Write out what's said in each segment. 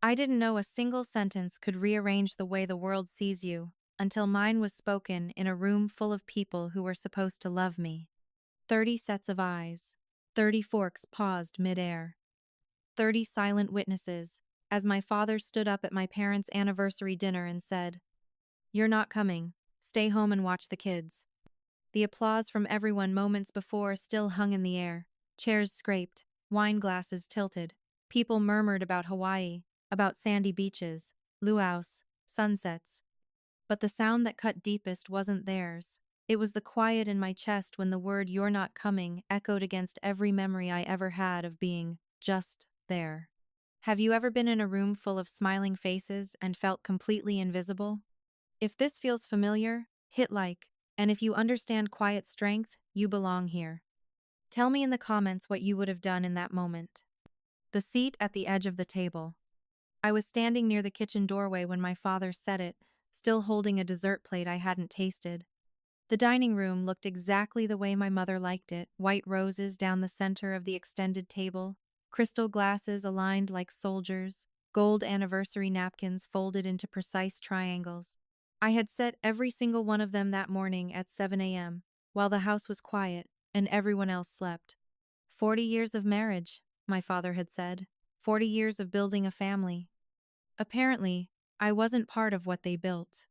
I didn't know a single sentence could rearrange the way the world sees you, until mine was spoken in a room full of people who were supposed to love me. 30 sets of eyes. 30 forks paused midair. 30 silent witnesses, as my father stood up at my parents' anniversary dinner and said, "You're not coming. Stay home and watch the kids." The applause from everyone moments before still hung in the air. Chairs scraped, wine glasses tilted. People murmured about Hawaii, about sandy beaches, luau's, sunsets. But the sound that cut deepest wasn't theirs. It was the quiet in my chest when the word "you're not coming" echoed against every memory I ever had of being just there. Have you ever been in a room full of smiling faces and felt completely invisible? If this feels familiar, hit like, and if you understand quiet strength, you belong here. Tell me in the comments what you would have done in that moment. The seat at the edge of the table. I was standing near the kitchen doorway when my father said it, still holding a dessert plate I hadn't tasted. The dining room looked exactly the way my mother liked it, white roses down the center of the extended table, crystal glasses aligned like soldiers, gold anniversary napkins folded into precise triangles. I had set every single one of them that morning at 7 a.m., while the house was quiet and everyone else slept. 40 years of marriage, my father had said. 40 years of building a family. Apparently, I wasn't part of what they built.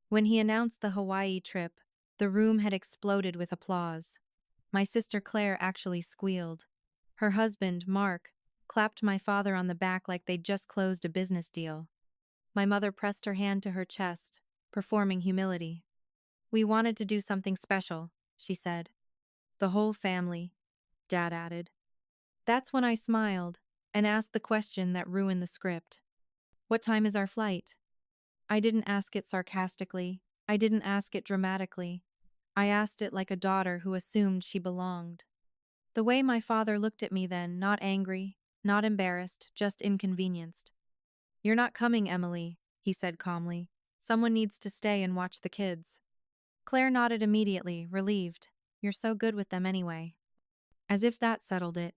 When he announced the Hawaii trip, the room had exploded with applause. My sister Claire actually squealed. Her husband, Mark, clapped my father on the back like they'd just closed a business deal. My mother pressed her hand to her chest, performing humility. "We wanted to do something special," she said. "The whole family," Dad added. That's when I smiled and asked the question that ruined the script. "What time is our flight?" I didn't ask it sarcastically. I didn't ask it dramatically. I asked it like a daughter who assumed she belonged. The way my father looked at me then, not angry, not embarrassed, just inconvenienced. "You're not coming, Emily," he said calmly. "Someone needs to stay and watch the kids." Claire nodded immediately, relieved. "You're so good with them anyway." As if that settled it.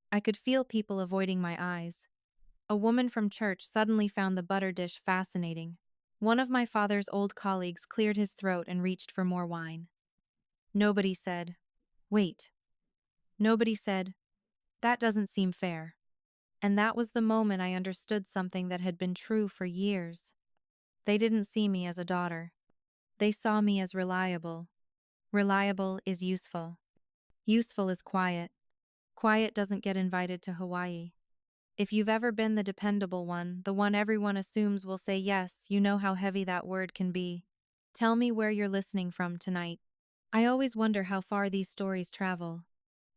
I could feel people avoiding my eyes. A woman from church suddenly found the butter dish fascinating. One of my father's old colleagues cleared his throat and reached for more wine. Nobody said, "Wait." Nobody said, "That doesn't seem fair." And that was the moment I understood something that had been true for years. They didn't see me as a daughter. They saw me as reliable. Reliable is useful. Useful is quiet. Quiet doesn't get invited to Hawaii. If you've ever been the dependable one, the one everyone assumes will say yes, you know how heavy that word can be. Tell me where you're listening from tonight. I always wonder how far these stories travel.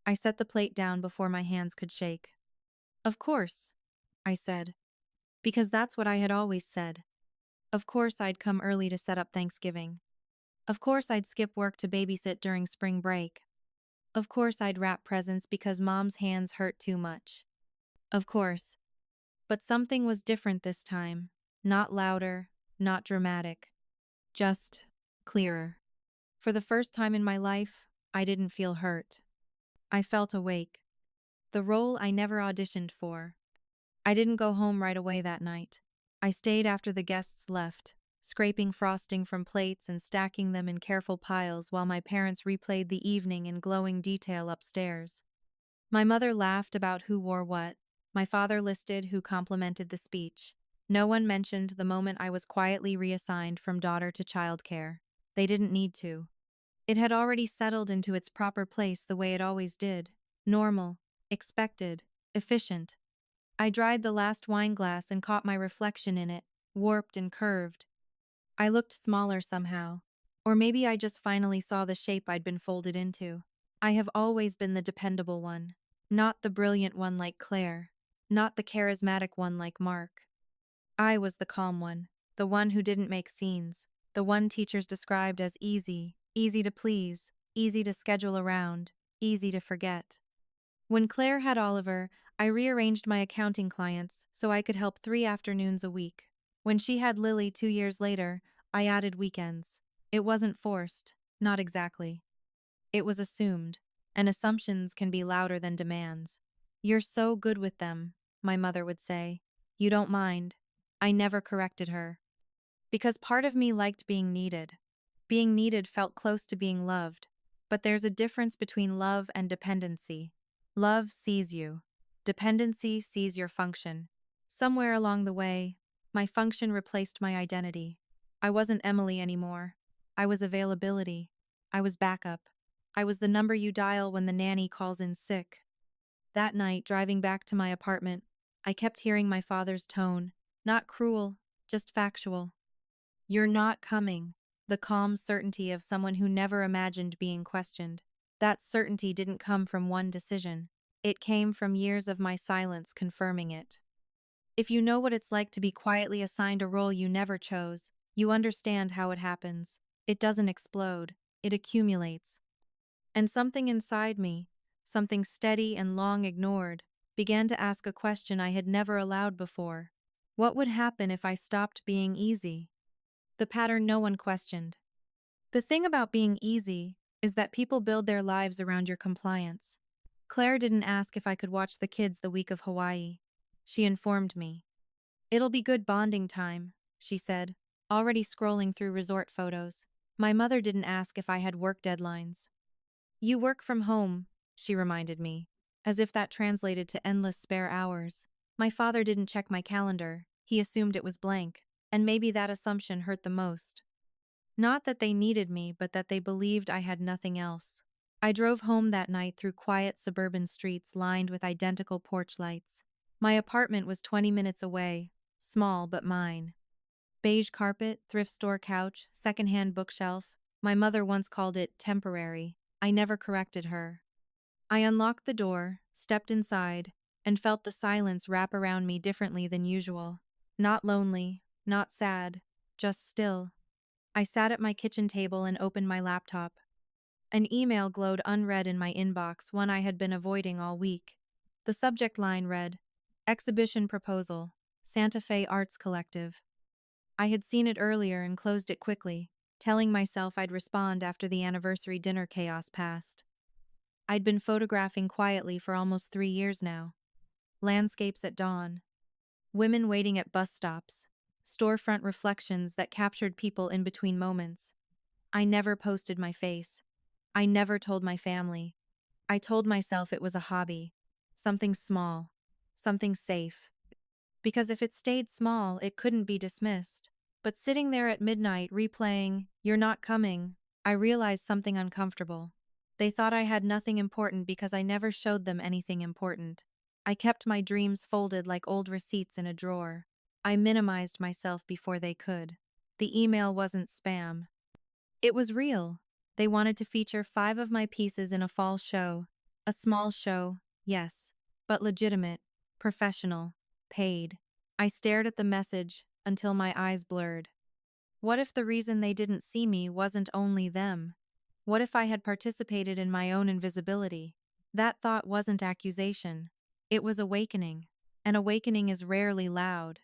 I set the plate down before my hands could shake. "Of course," I said. Because that's what I had always said. Of course I'd come early to set up Thanksgiving. Of course I'd skip work to babysit during spring break. Of course I'd wrap presents because Mom's hands hurt too much. Of course. But something was different this time. Not louder, not dramatic. Just clearer. For the first time in my life, I didn't feel hurt. I felt awake. The role I never auditioned for. I didn't go home right away that night. I stayed after the guests left, scraping frosting from plates and stacking them in careful piles while my parents replayed the evening in glowing detail upstairs. My mother laughed about who wore what. My father listed who complimented the speech. No one mentioned the moment I was quietly reassigned from daughter to childcare. They didn't need to. It had already settled into its proper place the way it always did. Normal, expected, efficient. I dried the last wine glass and caught my reflection in it, warped and curved. I looked smaller somehow. Or maybe I just finally saw the shape I'd been folded into. I have always been the dependable one. Not the brilliant one like Claire. Not the charismatic one like Mark. I was the calm one. The one who didn't make scenes. The one teachers described as easy, easy to please, easy to schedule around, easy to forget. When Claire had Oliver, I rearranged my accounting clients so I could help 3 afternoons a week. When she had Lily 2 years later, I added weekends. It wasn't forced, not exactly. It was assumed, and assumptions can be louder than demands. "You're so good with them," my mother would say. You don't mind. I never corrected her. Because part of me liked being needed. Being needed felt close to being loved. But there's a difference between love and dependency. Love sees you. Dependency sees your function. Somewhere along the way, my function replaced my identity. I wasn't Emily anymore. I was availability. I was backup. I was the number you dial when the nanny calls in sick. That night, driving back to my apartment, I kept hearing my father's tone. Not cruel, just factual. You're not coming. The calm certainty of someone who never imagined being questioned. That certainty didn't come from one decision. It came from years of my silence confirming it. If you know what it's like to be quietly assigned a role you never chose, you understand how it happens. It doesn't explode, it accumulates. And something inside me, something steady and long ignored, began to ask a question I had never allowed before. What would happen if I stopped being easy? The pattern no one questioned. The thing about being easy is that people build their lives around your compliance. Claire didn't ask if I could watch the kids the week of Hawaii. She informed me. It'll be good bonding time, she said, already scrolling through resort photos. My mother didn't ask if I had work deadlines. You work from home, she reminded me, as if that translated to endless spare hours. My father didn't check my calendar, he assumed it was blank, and maybe that assumption hurt the most. Not that they needed me, but that they believed I had nothing else. I drove home that night through quiet suburban streets lined with identical porch lights. My apartment was 20 minutes away, small but mine. Beige carpet, thrift store couch, secondhand bookshelf. My mother once called it temporary. I never corrected her. I unlocked the door, stepped inside, and felt the silence wrap around me differently than usual. Not lonely, not sad, just still. I sat at my kitchen table and opened my laptop. An email glowed unread in my inbox, one I had been avoiding all week. The subject line read, Exhibition Proposal, Santa Fe Arts Collective. I had seen it earlier and closed it quickly, telling myself I'd respond after the anniversary dinner chaos passed. I'd been photographing quietly for almost 3 years now. Landscapes at dawn, women waiting at bus stops, storefront reflections that captured people in between moments. I never posted my face. I never told my family. I told myself it was a hobby, something small, something safe. Because if it stayed small, it couldn't be dismissed. But sitting there at midnight replaying, You're Not Coming, I realized something uncomfortable. They thought I had nothing important because I never showed them anything important. I kept my dreams folded like old receipts in a drawer. I minimized myself before they could. The email wasn't spam. It was real. They wanted to feature 5 of my pieces in a fall show. A small show, yes, but legitimate, professional, paid. I stared at the message until my eyes blurred. What if the reason they didn't see me wasn't only them? What if I had participated in my own invisibility? That thought wasn't accusation. It was awakening. And awakening is rarely loud.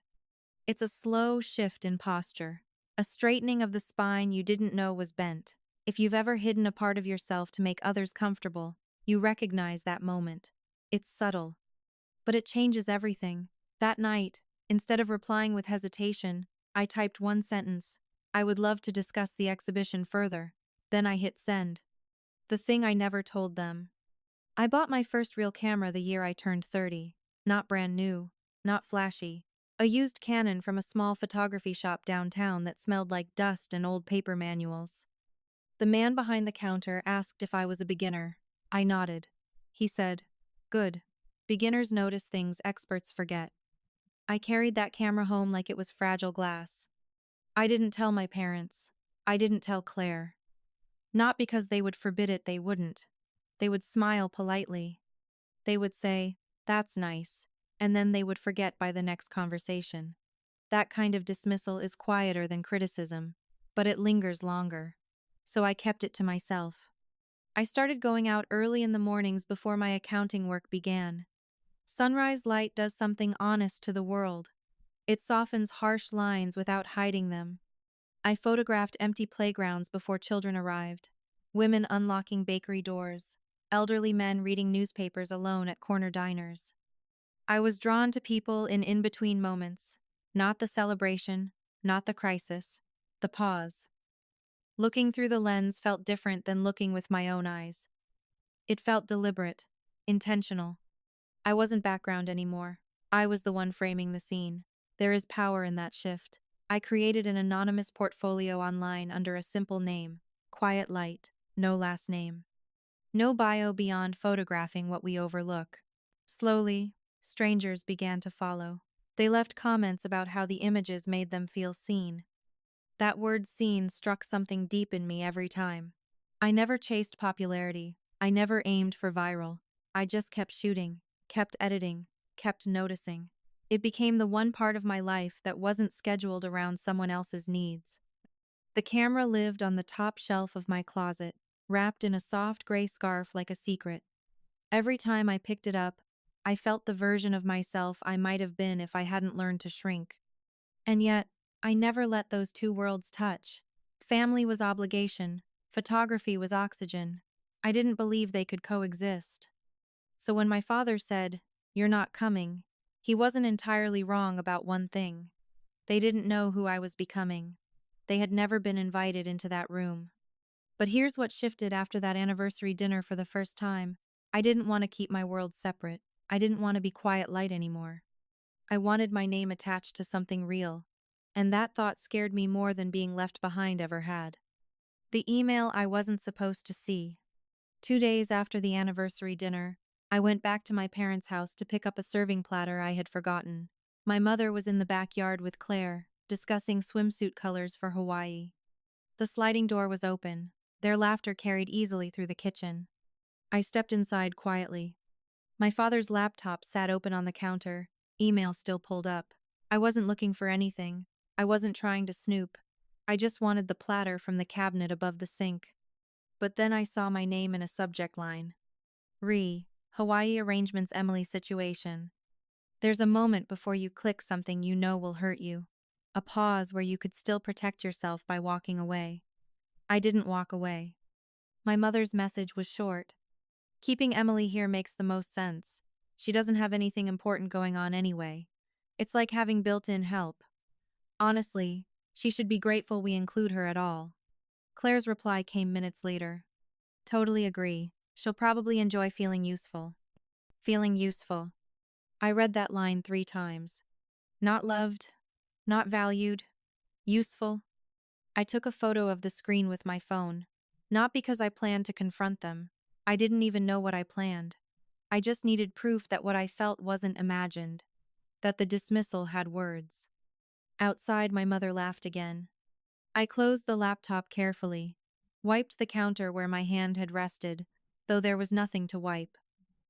It's a slow shift in posture. A straightening of the spine you didn't know was bent. If you've ever hidden a part of yourself to make others comfortable, you recognize that moment. It's subtle, but it changes everything. That night, instead of replying with hesitation, I typed one sentence. I would love to discuss the exhibition further. Then I hit send. The thing I never told them. I bought my first real camera the year I turned 30. Not brand new, not flashy. A used Canon from a small photography shop downtown that smelled like dust and old paper manuals. The man behind the counter asked if I was a beginner. I nodded. He said, Good. Beginners notice things experts forget. I carried that camera home like it was fragile glass. I didn't tell my parents. I didn't tell Claire. Not because they would forbid it, they wouldn't. They would smile politely. They would say, That's nice, and then they would forget by the next conversation. That kind of dismissal is quieter than criticism, but it lingers longer. So I kept it to myself. I started going out early in the mornings before my accounting work began. Sunrise light does something honest to the world. It softens harsh lines without hiding them. I photographed empty playgrounds before children arrived, women unlocking bakery doors, elderly men reading newspapers alone at corner diners. I was drawn to people in in-between moments, not the celebration, not the crisis, the pause. Looking through the lens felt different than looking with my own eyes. It felt deliberate, intentional. I wasn't background anymore. I was the one framing the scene. There is power in that shift. I created an anonymous portfolio online under a simple name, Quiet Light, no last name. No bio beyond photographing what we overlook. Slowly, strangers began to follow. They left comments about how the images made them feel seen. That word seen struck something deep in me every time. I never chased popularity. I never aimed for viral. I just kept shooting, kept editing, kept noticing. It became the one part of my life that wasn't scheduled around someone else's needs. The camera lived on the top shelf of my closet, wrapped in a soft gray scarf like a secret. Every time I picked it up, I felt the version of myself I might have been if I hadn't learned to shrink. And yet, I never let those two worlds touch. Family was obligation, photography was oxygen. I didn't believe they could coexist. So when my father said, "You're not coming," he wasn't entirely wrong about one thing. They didn't know who I was becoming. They had never been invited into that room. But here's what shifted after that anniversary dinner for the first time. I didn't want to keep my world separate. I didn't want to be Quiet Light anymore. I wanted my name attached to something real. And that thought scared me more than being left behind ever had. The email I wasn't supposed to see. 2 days after the anniversary dinner, I went back to my parents' house to pick up a serving platter I had forgotten. My mother was in the backyard with Claire, discussing swimsuit colors for Hawaii. The sliding door was open. Their laughter carried easily through the kitchen. I stepped inside quietly. My father's laptop sat open on the counter, email still pulled up. I wasn't looking for anything. I wasn't trying to snoop. I just wanted the platter from the cabinet above the sink. But then I saw my name in a subject line. Hawaii Arrangements Emily situation. There's a moment before you click something you know will hurt you. A pause where you could still protect yourself by walking away. I didn't walk away. My mother's message was short. Keeping Emily here makes the most sense. She doesn't have anything important going on anyway. It's like having built-in help. Honestly, she should be grateful we include her at all. Claire's reply came minutes later. Totally agree. She'll probably enjoy feeling useful. Feeling useful. I read that line 3 times. Not loved, not valued, useful. I took a photo of the screen with my phone. Not because I planned to confront them. I didn't even know what I planned. I just needed proof that what I felt wasn't imagined. That the dismissal had words. Outside, my mother laughed again. I closed the laptop carefully, wiped the counter where my hand had rested, though there was nothing to wipe.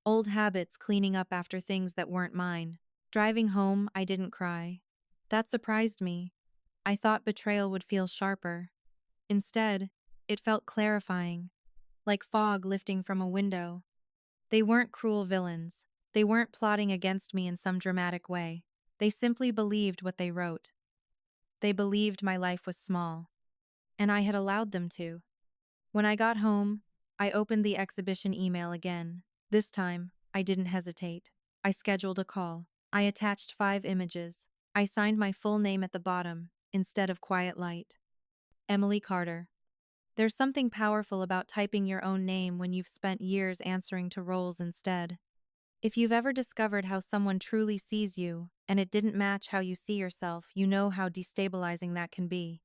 Old habits cleaning up after things that weren't mine. Driving home, I didn't cry. That surprised me. I thought betrayal would feel sharper. Instead, it felt clarifying, like fog lifting from a window. They weren't cruel villains. They weren't plotting against me in some dramatic way. They simply believed what they wrote. They believed my life was small. And I had allowed them to. When I got home, I opened the exhibition email again. This time, I didn't hesitate. I scheduled a call. I attached 5 images. I signed my full name at the bottom, instead of Quiet Light. Emily Carter. There's something powerful about typing your own name when you've spent years answering to roles instead. If you've ever discovered how someone truly sees you, and it didn't match how you see yourself, you know how destabilizing that can be.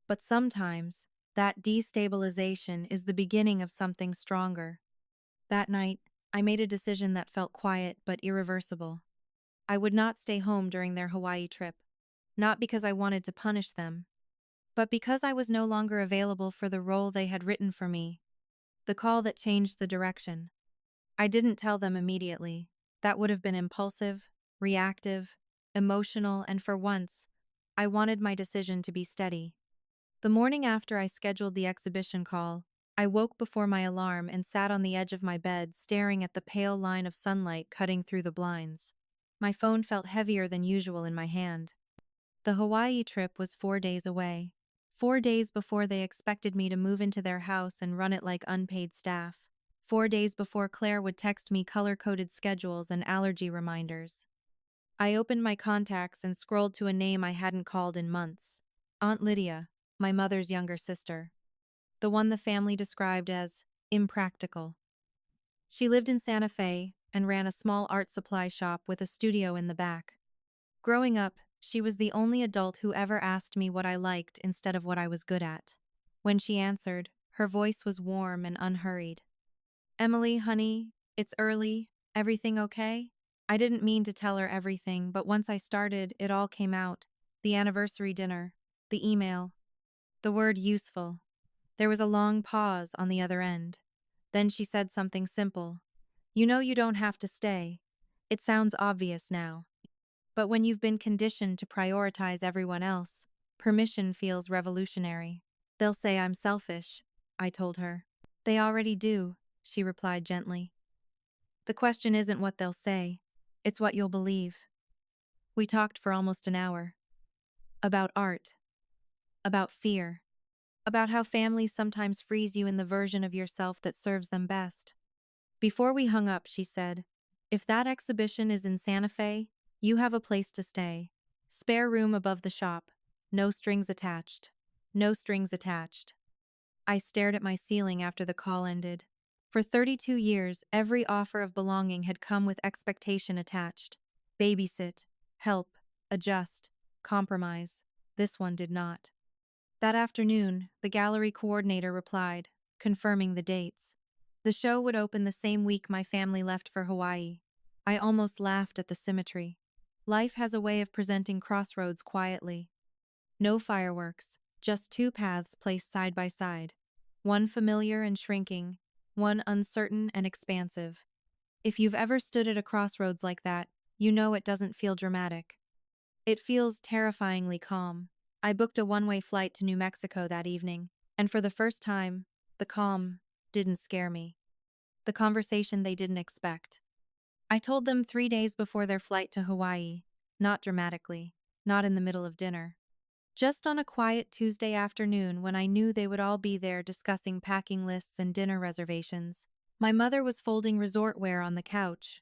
But sometimes, that destabilization is the beginning of something stronger. That night, I made a decision that felt quiet but irreversible. I would not stay home during their Hawaii trip. Not because I wanted to punish them, but because I was no longer available for the role they had written for me. The call that changed the direction. I didn't tell them immediately. That would have been impulsive, reactive, emotional, and for once, I wanted my decision to be steady. The morning after I scheduled the exhibition call, I woke before my alarm and sat on the edge of my bed staring at the pale line of sunlight cutting through the blinds. My phone felt heavier than usual in my hand. The Hawaii trip was 4 days away. 4 days before they expected me to move into their house and run it like unpaid staff. 4 days before Claire would text me color-coded schedules and allergy reminders. I opened my contacts and scrolled to a name I hadn't called in months. Aunt Lydia, my mother's younger sister. The one the family described as impractical. She lived in Santa Fe and ran a small art supply shop with a studio in the back. Growing up, she was the only adult who ever asked me what I liked instead of what I was good at. When she answered, her voice was warm and unhurried. Emily, honey, it's early. Everything okay? I didn't mean to tell her everything, but once I started, it all came out. The anniversary dinner, the email, the word useful. There was a long pause on the other end. Then she said something simple. You know you don't have to stay. It sounds obvious now. But when you've been conditioned to prioritize everyone else, permission feels revolutionary. They'll say I'm selfish, I told her. They already do, she replied gently. The question isn't what they'll say, it's what you'll believe. We talked for almost an hour. About art. About fear. About how families sometimes freeze you in the version of yourself that serves them best. Before we hung up, she said, if that exhibition is in Santa Fe, you have a place to stay. Spare room above the shop. No strings attached. No strings attached. I stared at my ceiling after the call ended. For 32 years, every offer of belonging had come with expectation attached. Babysit, help, adjust, compromise. This one did not. That afternoon, the gallery coordinator replied, confirming the dates. The show would open the same week my family left for Hawaii. I almost laughed at the symmetry. Life has a way of presenting crossroads quietly. No fireworks, just two paths placed side by side. One familiar and shrinking, one uncertain and expansive. If you've ever stood at a crossroads like that, you know it doesn't feel dramatic. It feels terrifyingly calm. I booked a one-way flight to New Mexico that evening, and for the first time, the calm didn't scare me. The conversation they didn't expect. I told them 3 days before their flight to Hawaii, not dramatically, not in the middle of dinner. Just on a quiet Tuesday afternoon when I knew they would all be there discussing packing lists and dinner reservations. My mother was folding resort wear on the couch.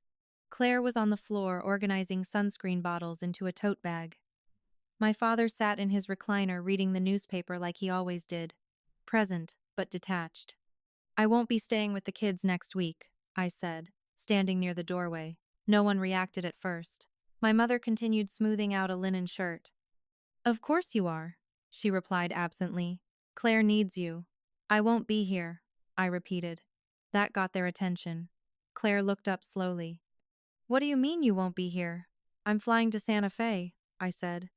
Claire was on the floor organizing sunscreen bottles into a tote bag. My father sat in his recliner reading the newspaper like he always did. Present, but detached. I won't be staying with the kids next week, I said, standing near the doorway. No one reacted at first. My mother continued smoothing out a linen shirt. Of course you are, she replied absently. Claire needs you. I won't be here, I repeated. That got their attention. Claire looked up slowly. What do you mean you won't be here? I'm flying to Santa Fe, I said.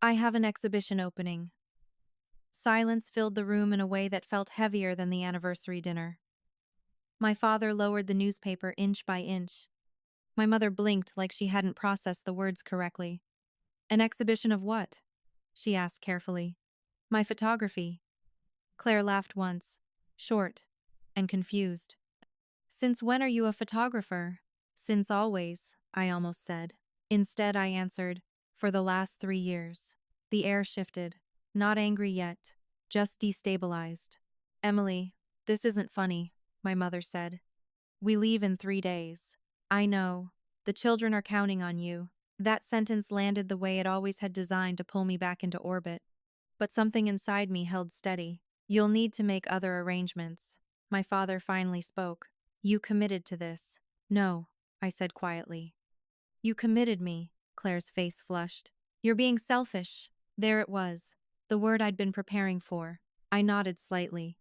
I have an exhibition opening. Silence filled the room in a way that felt heavier than the anniversary dinner. My father lowered the newspaper inch by inch. My mother blinked like she hadn't processed the words correctly. An exhibition of what? She asked carefully. My photography. Claire laughed once, short and confused. Since when are you a photographer? Since always, I almost said. Instead, I answered, for the last 3 years. The air shifted. Not angry yet, just destabilized. Emily, this isn't funny, my mother said. We leave in 3 days. I know. The children are counting on you. That sentence landed the way it always had designed to pull me back into orbit. But something inside me held steady. You'll need to make other arrangements. My father finally spoke. You committed to this. No, I said quietly. You committed me. Claire's face flushed. You're being selfish. There it was. The word I'd been preparing for. I nodded slightly.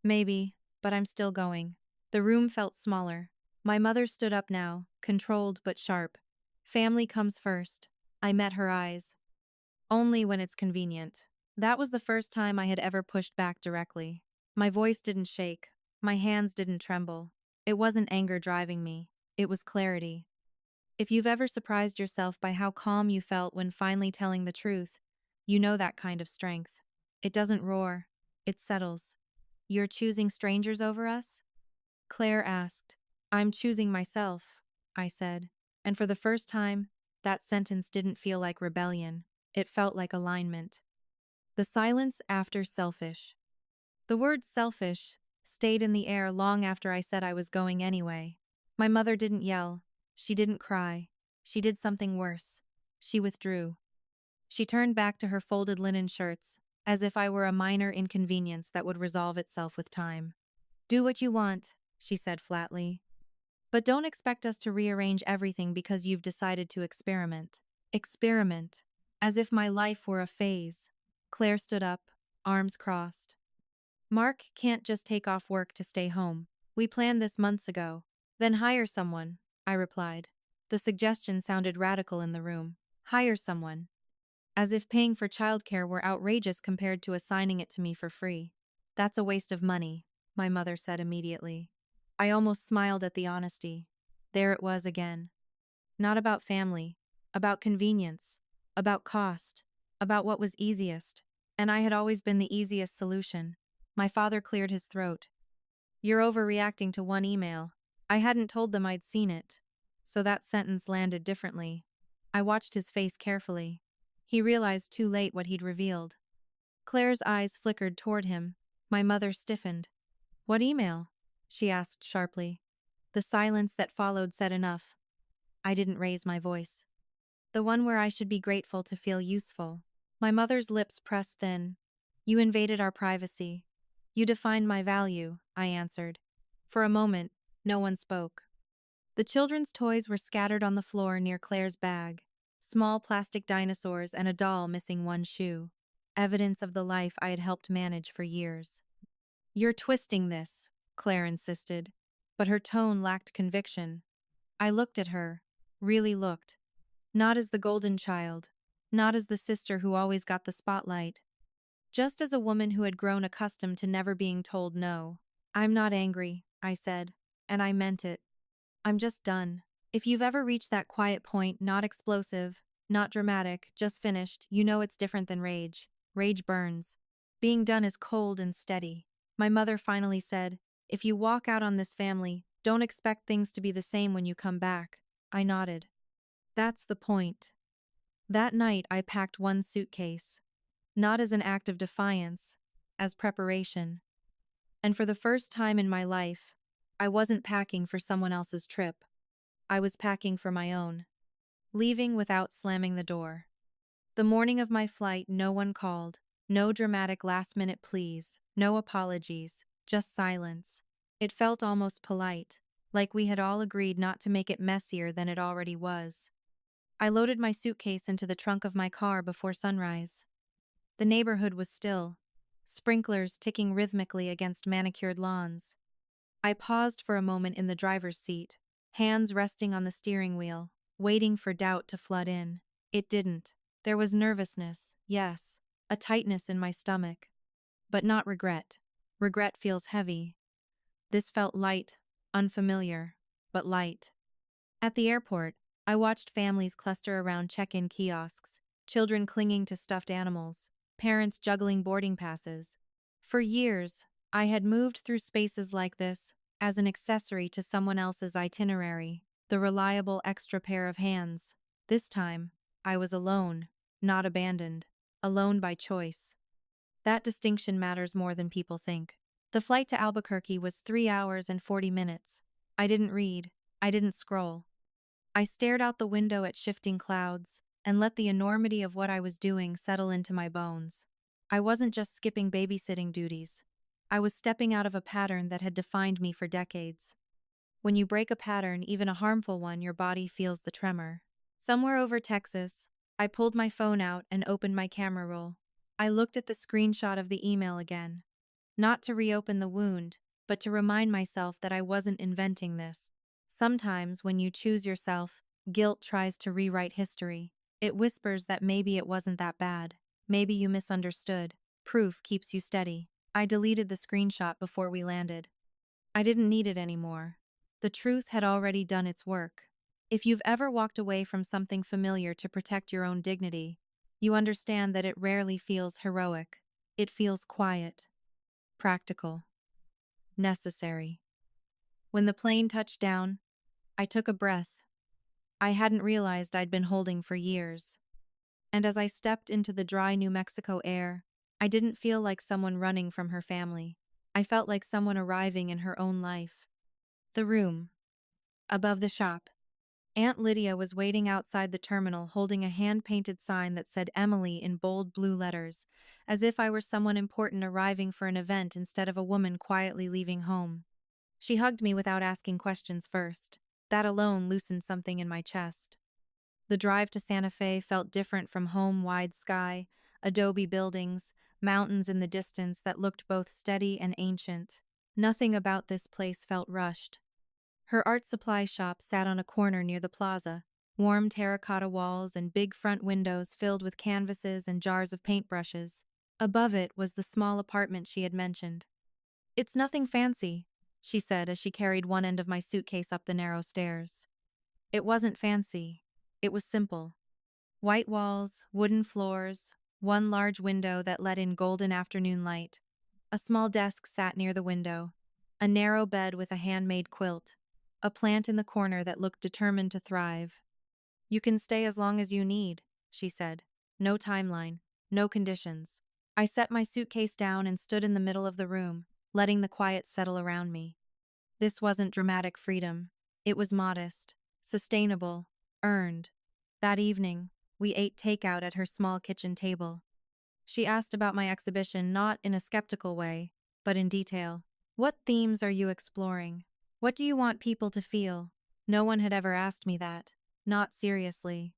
Maybe, but I'm still going. The room felt smaller. My mother stood up now, controlled but sharp. Family comes first. I met her eyes. Only when it's convenient. That was the first time I had ever pushed back directly. My voice didn't shake. My hands didn't tremble. It wasn't anger driving me. It was clarity. If you've ever surprised yourself by how calm you felt when finally telling the truth, you know that kind of strength. It doesn't roar. It settles. You're choosing strangers over us? Claire asked. I'm choosing myself, I said. And for the first time, that sentence didn't feel like rebellion. It felt like alignment. The silence after selfish. The word selfish stayed in the air long after I said I was going anyway. My mother didn't yell. She didn't cry. She did something worse. She withdrew. She turned back to her folded linen shirts, as if I were a minor inconvenience that would resolve itself with time. Do what you want, she said flatly. But don't expect us to rearrange everything because you've decided to experiment. Experiment. As if my life were a phase. Claire stood up, arms crossed. Mark can't just take off work to stay home. We planned this months ago. Then hire someone, I replied. The suggestion sounded radical in the room. Hire someone. As if paying for childcare were outrageous compared to assigning it to me for free. That's a waste of money, my mother said immediately. I almost smiled at the honesty. There it was again. Not about family, about convenience, about cost, about what was easiest. And I had always been the easiest solution. My father cleared his throat. You're overreacting to one email. I hadn't told them I'd seen it. So that sentence landed differently. I watched his face carefully. He realized too late what he'd revealed. Claire's eyes flickered toward him. My mother stiffened. What email? She asked sharply. The silence that followed said enough. I didn't raise my voice. The one where I should be grateful to feel useful. My mother's lips pressed thin. You invaded our privacy. You defined my value, I answered. For a moment, no one spoke. The children's toys were scattered on the floor near Claire's bag. Small plastic dinosaurs and a doll missing one shoe. Evidence of the life I had helped manage for years. You're twisting this, Claire insisted, but her tone lacked conviction. I looked at her, really looked. Not as the golden child, not as the sister who always got the spotlight. Just as a woman who had grown accustomed to never being told no. I'm not angry, I said, and I meant it. I'm just done. If you've ever reached that quiet point, not explosive, not dramatic, just finished, you know it's different than rage. Rage burns. Being done is cold and steady. My mother finally said, if you walk out on this family, don't expect things to be the same when you come back. I nodded. That's the point. That night I packed one suitcase. Not as an act of defiance, as preparation. And for the first time in my life, I wasn't packing for someone else's trip. I was packing for my own. Leaving without slamming the door. The morning of my flight, no one called. No dramatic last-minute pleas, no apologies, just silence. It felt almost polite, like we had all agreed not to make it messier than it already was. I loaded my suitcase into the trunk of my car before sunrise. The neighborhood was still, sprinklers ticking rhythmically against manicured lawns. I paused for a moment in the driver's seat, hands resting on the steering wheel, waiting for doubt to flood in. It didn't. There was nervousness, yes, a tightness in my stomach. But not regret. Regret feels heavy. This felt light, unfamiliar, but light. At the airport, I watched families cluster around check-in kiosks, children clinging to stuffed animals, parents juggling boarding passes. For years, I had moved through spaces like this as an accessory to someone else's itinerary, the reliable extra pair of hands. This time, I was alone, not abandoned, alone by choice. That distinction matters more than people think. The flight to Albuquerque was 3 hours and 40 minutes. I didn't read. I didn't scroll. I stared out the window at shifting clouds and let the enormity of what I was doing settle into my bones. I wasn't just skipping babysitting duties. I was stepping out of a pattern that had defined me for decades. When you break a pattern, even a harmful one, your body feels the tremor. Somewhere over Texas, I pulled my phone out and opened my camera roll. I looked at the screenshot of the email again. Not to reopen the wound, but to remind myself that I wasn't inventing this. Sometimes, when you choose yourself, guilt tries to rewrite history. It whispers that maybe it wasn't that bad. Maybe you misunderstood. Proof keeps you steady. I deleted the screenshot before we landed. I didn't need it anymore. The truth had already done its work. If you've ever walked away from something familiar to protect your own dignity, you understand that it rarely feels heroic. It feels quiet, practical, necessary. When the plane touched down, I took a breath I hadn't realized I'd been holding for years. And as I stepped into the dry New Mexico air, I didn't feel like someone running from her family. I felt like someone arriving in her own life. The room. Above the shop. Aunt Lydia was waiting outside the terminal holding a hand-painted sign that said Emily in bold blue letters, as if I were someone important arriving for an event instead of a woman quietly leaving home. She hugged me without asking questions first. That alone loosened something in my chest. The drive to Santa Fe felt different from home, wide sky, adobe buildings, mountains in the distance that looked both steady and ancient. Nothing about this place felt rushed. Her art supply shop sat on a corner near the plaza, warm terracotta walls and big front windows filled with canvases and jars of paintbrushes. Above it was the small apartment she had mentioned. "It's nothing fancy," she said as she carried one end of my suitcase up the narrow stairs. It wasn't fancy. It was simple. White walls, wooden floors, one large window that let in golden afternoon light. A small desk sat near the window, a narrow bed with a handmade quilt, a plant in the corner that looked determined to thrive. "You can stay as long as you need," she said. "No timeline, no conditions." I set my suitcase down and stood in the middle of the room, letting the quiet settle around me. This wasn't dramatic freedom. It was modest, sustainable, earned. That evening, we ate takeout at her small kitchen table. She asked about my exhibition not in a skeptical way, but in detail. "What themes are you exploring? What do you want people to feel?" No one had ever asked me that. Not seriously.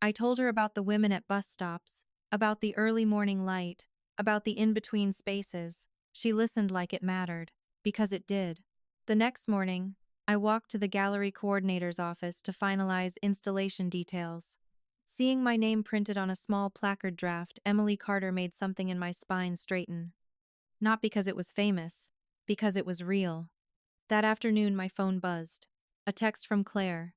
I told her about the women at bus stops, about the early morning light, about the in-between spaces. She listened like it mattered, because it did. The next morning, I walked to the gallery coordinator's office to finalize installation details. Seeing my name printed on a small placard draft, Emily Carter made something in my spine straighten. Not because it was famous, because it was real. That afternoon my phone buzzed. A text from Claire.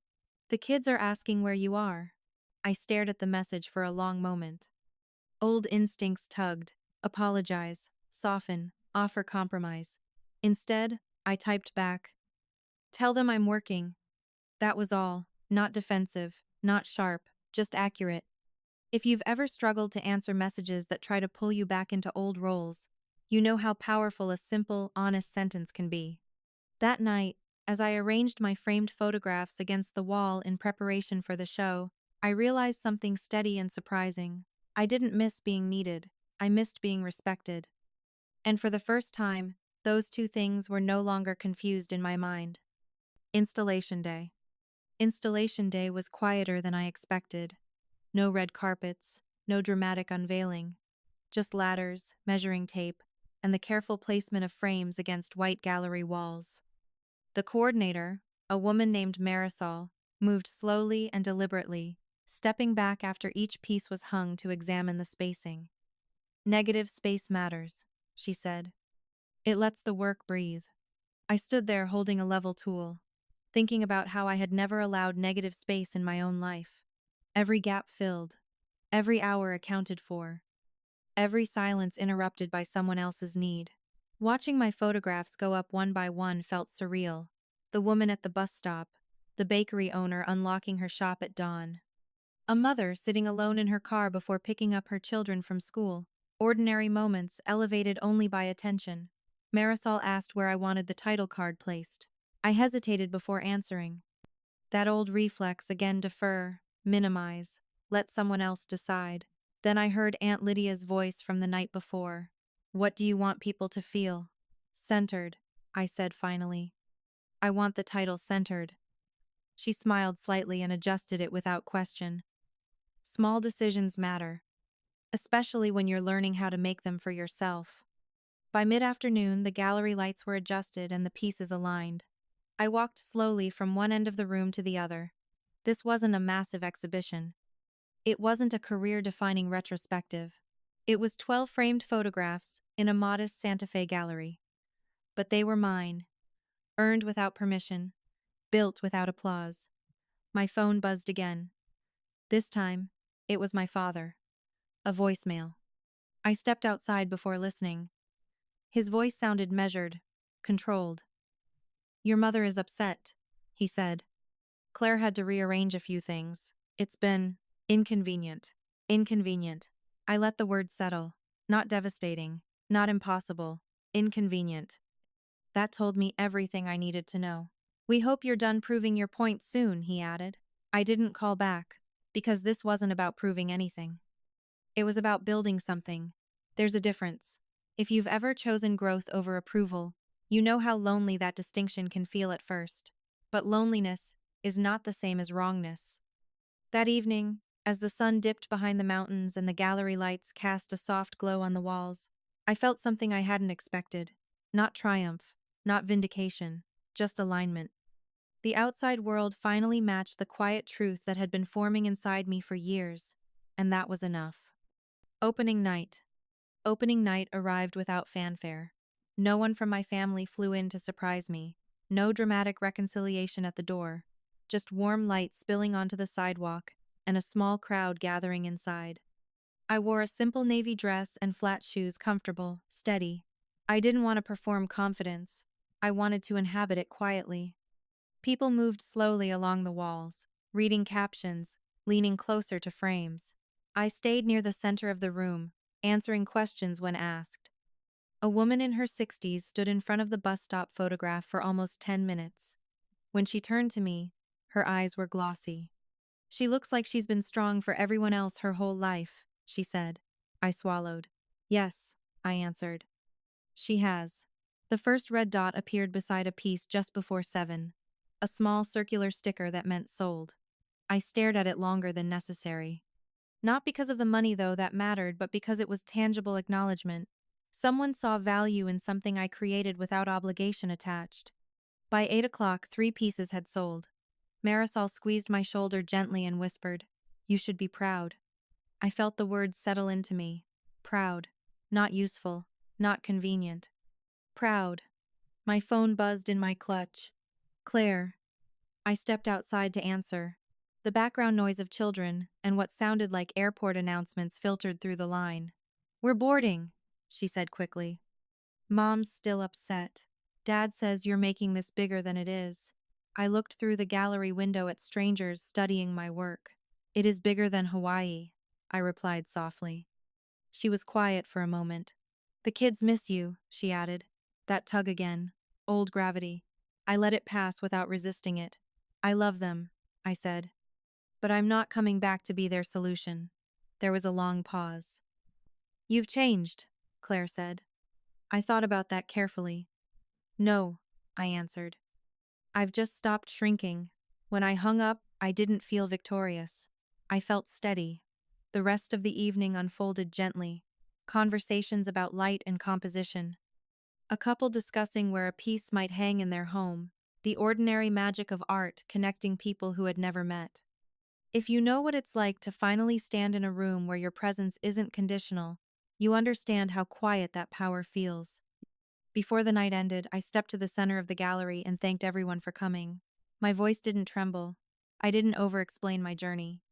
"The kids are asking where you are." I stared at the message for a long moment. Old instincts tugged. Apologize, soften, offer compromise. Instead, I typed back, "Tell them I'm working." That was all. Not defensive, not sharp, just accurate. If you've ever struggled to answer messages that try to pull you back into old roles, you know how powerful a simple, honest sentence can be. That night, as I arranged my framed photographs against the wall in preparation for the show, I realized something steady and surprising. I didn't miss being needed. I missed being respected. And for the first time, those two things were no longer confused in my mind. Installation Day. Installation Day was quieter than I expected. No red carpets, no dramatic unveiling. Just ladders, measuring tape, and the careful placement of frames against white gallery walls. The coordinator, a woman named Marisol, moved slowly and deliberately, stepping back after each piece was hung to examine the spacing. "Negative space matters," she said. "It lets the work breathe." I stood there holding a level tool, thinking about how I had never allowed negative space in my own life. Every gap filled, every hour accounted for, every silence interrupted by someone else's need. Watching my photographs go up one by one felt surreal. The woman at the bus stop, the bakery owner unlocking her shop at dawn, a mother sitting alone in her car before picking up her children from school. Ordinary moments elevated only by attention. Marisol asked where I wanted the title card placed. I hesitated before answering. That old reflex, again, defer, minimize, let someone else decide. Then I heard Aunt Lydia's voice from the night before. "What do you want people to feel?" "Centered," I said finally. "I want the title centered." She smiled slightly and adjusted it without question. Small decisions matter, especially when you're learning how to make them for yourself. By mid-afternoon, the gallery lights were adjusted and the pieces aligned. I walked slowly from one end of the room to the other. This wasn't a massive exhibition. It wasn't a career-defining retrospective. It was 12 framed photographs in a modest Santa Fe gallery. But they were mine, earned without permission, built without applause. My phone buzzed again. This time, it was my father. A voicemail. I stepped outside before listening. His voice sounded measured, controlled. "Your mother is upset," he said. "Claire had to rearrange a few things. It's been inconvenient." Inconvenient. I let the word settle. Not devastating, not impossible, inconvenient. That told me everything I needed to know. "We hope you're done proving your point soon," he added. I didn't call back, because this wasn't about proving anything. It was about building something. There's a difference. If you've ever chosen growth over approval, you know how lonely that distinction can feel at first. But loneliness is not the same as wrongness. That evening, as the sun dipped behind the mountains and the gallery lights cast a soft glow on the walls, I felt something I hadn't expected. Not triumph, not vindication, just alignment. The outside world finally matched the quiet truth that had been forming inside me for years, and that was enough. Opening night. Opening night arrived without fanfare. No one from my family flew in to surprise me. No dramatic reconciliation at the door. Just warm light spilling onto the sidewalk and a small crowd gathering inside. I wore a simple navy dress and flat shoes, comfortable, steady. I didn't want to perform confidence. I wanted to inhabit it quietly. People moved slowly along the walls, reading captions, leaning closer to frames. I stayed near the center of the room, answering questions when asked. A woman in her 60s stood in front of the bus stop photograph for almost 10 minutes. When she turned to me, her eyes were glossy. "She looks like she's been strong for everyone else her whole life," she said. I swallowed. "Yes," I answered. "She has." The first red dot appeared beside a piece just before 7. A small circular sticker that meant sold. I stared at it longer than necessary. Not because of the money, though, that mattered, but because it was tangible acknowledgement. Someone saw value in something I created without obligation attached. By 8 o'clock, 3 pieces had sold. Marisol squeezed my shoulder gently and whispered, "You should be proud." I felt the words settle into me. Proud. Not useful. Not convenient. Proud. My phone buzzed in my clutch. "Claire." I stepped outside to answer. The background noise of children and what sounded like airport announcements filtered through the line. "We're boarding," she said quickly. "Mom's still upset. Dad says you're making this bigger than it is." I looked through the gallery window at strangers studying my work. "It is bigger than Hawaii," I replied softly. She was quiet for a moment. "The kids miss you," she added. That tug again. Old gravity. I let it pass without resisting it. "I love them," I said. "But I'm not coming back to be their solution." There was a long pause. "You've changed," Claire said. I thought about that carefully. "No," I answered. "I've just stopped shrinking." When I hung up, I didn't feel victorious. I felt steady. The rest of the evening unfolded gently. Conversations about light and composition. A couple discussing where a piece might hang in their home. The ordinary magic of art connecting people who had never met. If you know what it's like to finally stand in a room where your presence isn't conditional, you understand how quiet that power feels. Before the night ended, I stepped to the center of the gallery and thanked everyone for coming. My voice didn't tremble. I didn't over-explain my journey.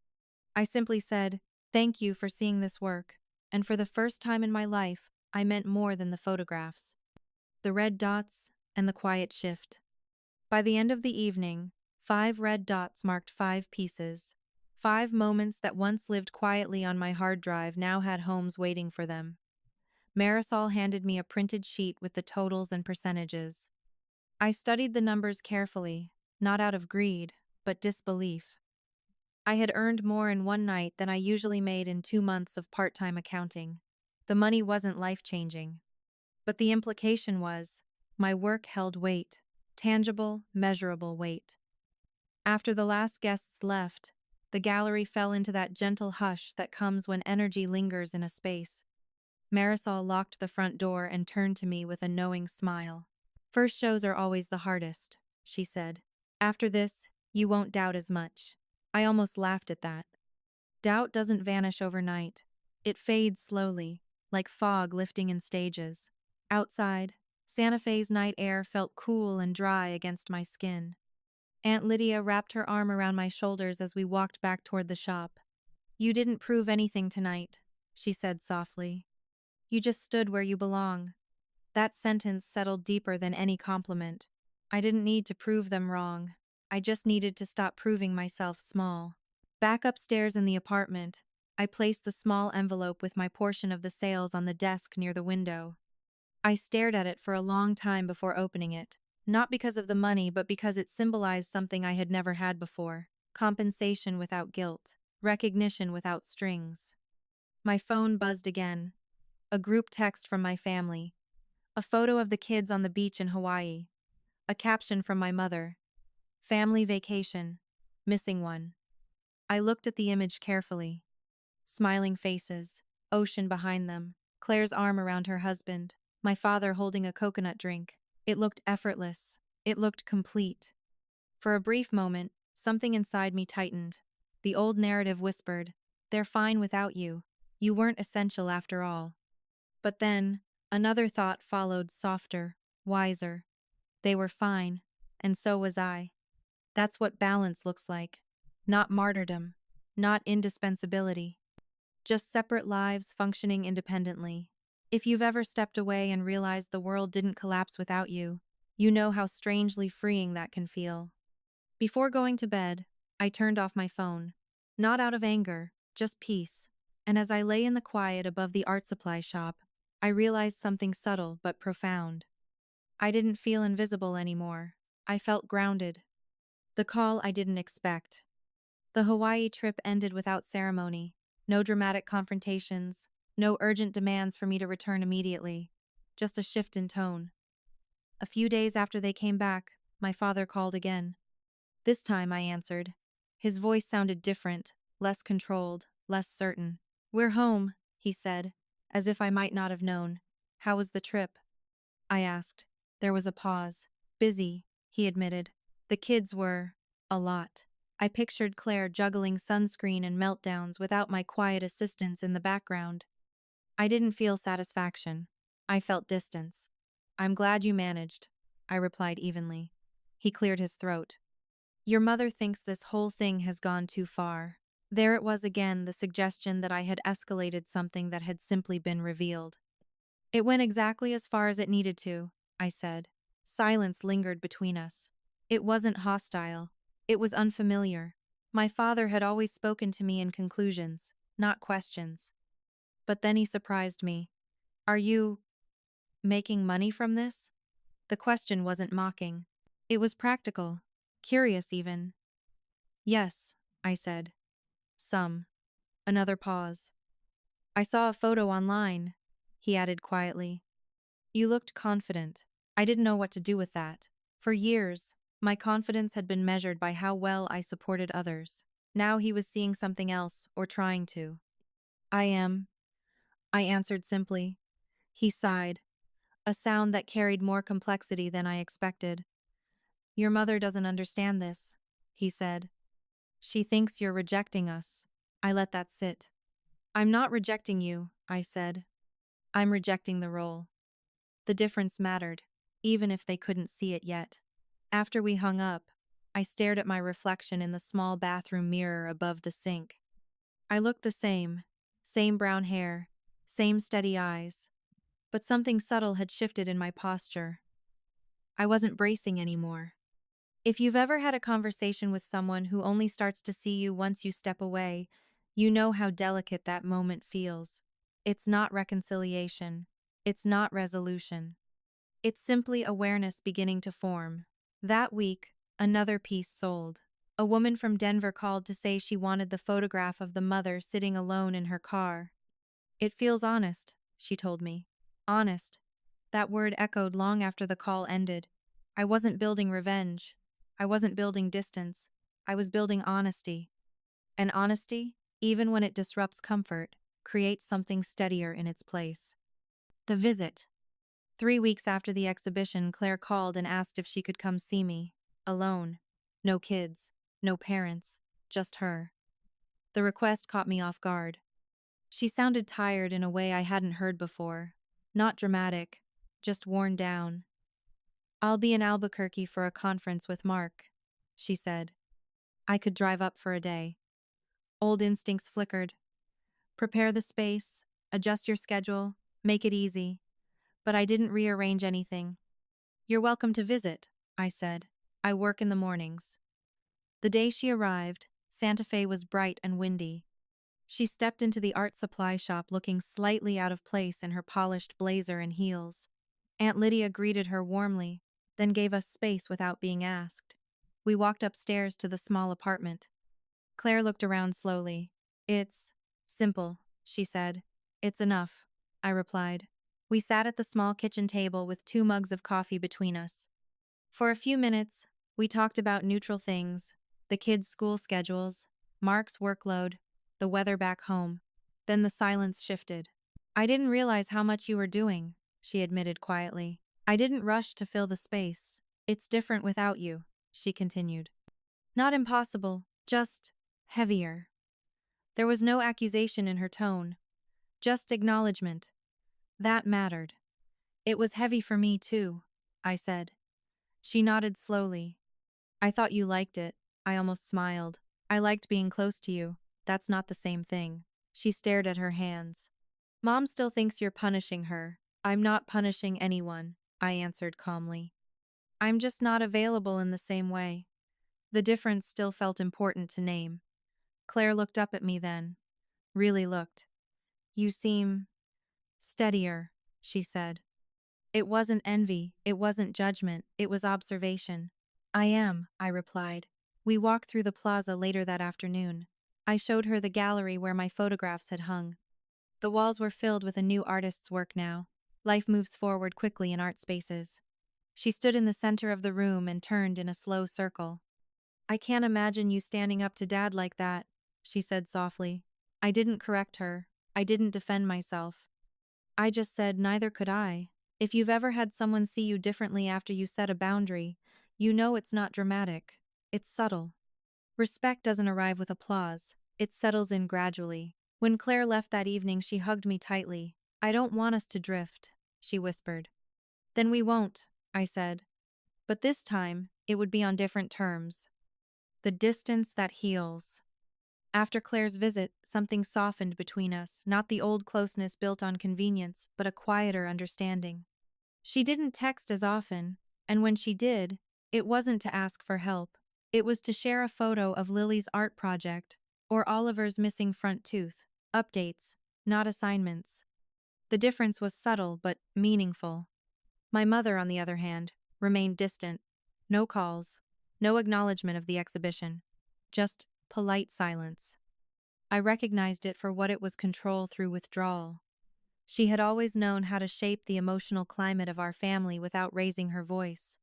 I simply said, "Thank you for seeing this work," and for the first time in my life, I meant more than the photographs. The red dots and the quiet shift. By the end of the evening, 5 red dots marked 5 pieces. 5 moments that once lived quietly on my hard drive now had homes waiting for them. Marisol handed me a printed sheet with the totals and percentages. I studied the numbers carefully, not out of greed, but disbelief. I had earned more in one night than I usually made in 2 months of part-time accounting. The money wasn't life-changing. But the implication was, my work held weight, tangible, measurable weight. After the last guests left, the gallery fell into that gentle hush that comes when energy lingers in a space. Marisol locked the front door and turned to me with a knowing smile. "First shows are always the hardest," she said. "After this, you won't doubt as much." I almost laughed at that. Doubt doesn't vanish overnight. It fades slowly, like fog lifting in stages. Outside, Santa Fe's night air felt cool and dry against my skin. Aunt Lydia wrapped her arm around my shoulders as we walked back toward the shop. "You didn't prove anything tonight," she said softly. "You just stood where you belong." That sentence settled deeper than any compliment. I didn't need to prove them wrong. I just needed to stop proving myself small. Back upstairs in the apartment, I placed the small envelope with my portion of the sales on the desk near the window. I stared at it for a long time before opening it, not because of the money but because it symbolized something I had never had before: compensation without guilt, recognition without strings. My phone buzzed again. A group text from my family. A photo of the kids on the beach in Hawaii. A caption from my mother. Family vacation. Missing one. I looked at the image carefully. Smiling faces. Ocean behind them. Claire's arm around her husband. My father holding a coconut drink. It looked effortless. It looked complete. For a brief moment, something inside me tightened. The old narrative whispered, "They're fine without you. You weren't essential after all." But then, another thought followed, softer, wiser. They were fine, and so was I. That's what balance looks like. Not martyrdom, not indispensability. Just separate lives functioning independently. If you've ever stepped away and realized the world didn't collapse without you, you know how strangely freeing that can feel. Before going to bed, I turned off my phone. Not out of anger, just peace. And as I lay in the quiet above the art supply shop, I realized something subtle but profound. I didn't feel invisible anymore. I felt grounded. The call I didn't expect. The Hawaii trip ended without ceremony. No dramatic confrontations. No urgent demands for me to return immediately. Just a shift in tone. A few days after they came back, my father called again. This time I answered. His voice sounded different, less controlled, less certain. "We're home," he said, as if I might not have known. "How was the trip?" I asked. There was a pause. "Busy," he admitted. "The kids were a lot." I pictured Claire juggling sunscreen and meltdowns without my quiet assistance in the background. I didn't feel satisfaction. I felt distance. "I'm glad you managed," I replied evenly. He cleared his throat. "Your mother thinks this whole thing has gone too far." There it was again, the suggestion that I had escalated something that had simply been revealed. "It went exactly as far as it needed to," I said. Silence lingered between us. It wasn't hostile. It was unfamiliar. My father had always spoken to me in conclusions, not questions. But then he surprised me. "Are you making money from this?" The question wasn't mocking. It was practical. Curious even. "Yes," I said. "Some." Another pause. "I saw a photo online," he added quietly. "You looked confident." I didn't know what to do with that. For years, my confidence had been measured by how well I supported others. Now he was seeing something else, or trying to. "I am," I answered simply. He sighed, a sound that carried more complexity than I expected. "Your mother doesn't understand this," he said. "She thinks you're rejecting us." I let that sit. "I'm not rejecting you," I said. "I'm rejecting the role." The difference mattered, even if they couldn't see it yet. After we hung up, I stared at my reflection in the small bathroom mirror above the sink. I looked the same brown hair, same steady eyes. But something subtle had shifted in my posture. I wasn't bracing anymore. If you've ever had a conversation with someone who only starts to see you once you step away, you know how delicate that moment feels. It's not reconciliation. It's not resolution. It's simply awareness beginning to form. That week, another piece sold. A woman from Denver called to say she wanted the photograph of the mother sitting alone in her car. "It feels honest," she told me. Honest. That word echoed long after the call ended. I wasn't building revenge. I wasn't building distance. I was building honesty. And honesty, even when it disrupts comfort, creates something steadier in its place. The visit. 3 weeks after the exhibition, Claire called and asked if she could come see me. Alone. No kids. No parents. Just her. The request caught me off guard. She sounded tired in a way I hadn't heard before. Not dramatic. Just worn down. "I'll be in Albuquerque for a conference with Mark," she said. I could drive up for a day. Old instincts flickered. Prepare the space, adjust your schedule, make it easy. But I didn't rearrange anything. "You're welcome to visit," I said. "I work in the mornings." The day she arrived, Santa Fe was bright and windy. She stepped into the art supply shop looking slightly out of place in her polished blazer and heels. Aunt Lydia greeted her warmly, then gave us space without being asked. We walked upstairs to the small apartment. Claire looked around slowly. It's simple, she said. It's enough, I replied. We sat at the small kitchen table with 2 mugs of coffee between us. For a few minutes, we talked about neutral things, the kids' school schedules, Mark's workload, the weather back home. Then the silence shifted. I didn't realize how much you were doing, she admitted quietly. I didn't rush to fill the space. It's different without you, she continued. Not impossible, just heavier. There was no accusation in her tone, just acknowledgement. That mattered. It was heavy for me too, I said. She nodded slowly. I thought you liked it. I almost smiled. I liked being close to you. That's not the same thing. She stared at her hands. Mom still thinks you're punishing her. I'm not punishing anyone, I answered calmly. I'm just not available in the same way. The difference still felt important to name. Claire looked up at me then. Really looked. You seem steadier, she said. It wasn't envy, it wasn't judgment, it was observation. I am, I replied. We walked through the plaza later that afternoon. I showed her the gallery where my photographs had hung. The walls were filled with a new artist's work now. Life moves forward quickly in art spaces. She stood in the center of the room and turned in a slow circle. I can't imagine you standing up to Dad like that, she said softly. I didn't correct her. I didn't defend myself. I just said neither could I. If you've ever had someone see you differently after you set a boundary, you know it's not dramatic. It's subtle. Respect doesn't arrive with applause. It settles in gradually. When Claire left that evening, she hugged me tightly. I don't want us to drift, she whispered. Then we won't, I said. But this time, it would be on different terms. The distance that heals. After Claire's visit, something softened between us, not the old closeness built on convenience, but a quieter understanding. She didn't text as often, and when she did, it wasn't to ask for help. It was to share a photo of Lily's art project, or Oliver's missing front tooth. Updates, not assignments. The difference was subtle but meaningful. My mother, on the other hand, remained distant. No calls, no acknowledgement of the exhibition. Just polite silence. I recognized it for what it was: control through withdrawal. She had always known how to shape the emotional climate of our family without raising her voice.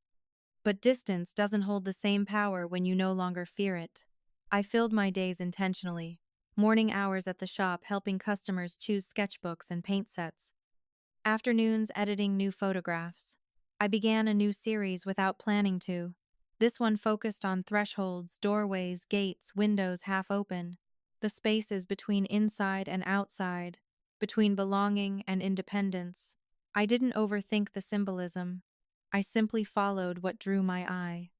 But distance doesn't hold the same power when you no longer fear it. I filled my days intentionally. Morning hours at the shop helping customers choose sketchbooks and paint sets. Afternoons editing new photographs. I began a new series without planning to. This one focused on thresholds, doorways, gates, windows half open. The spaces between inside and outside, between belonging and independence. I didn't overthink the symbolism. I simply followed what drew my eye.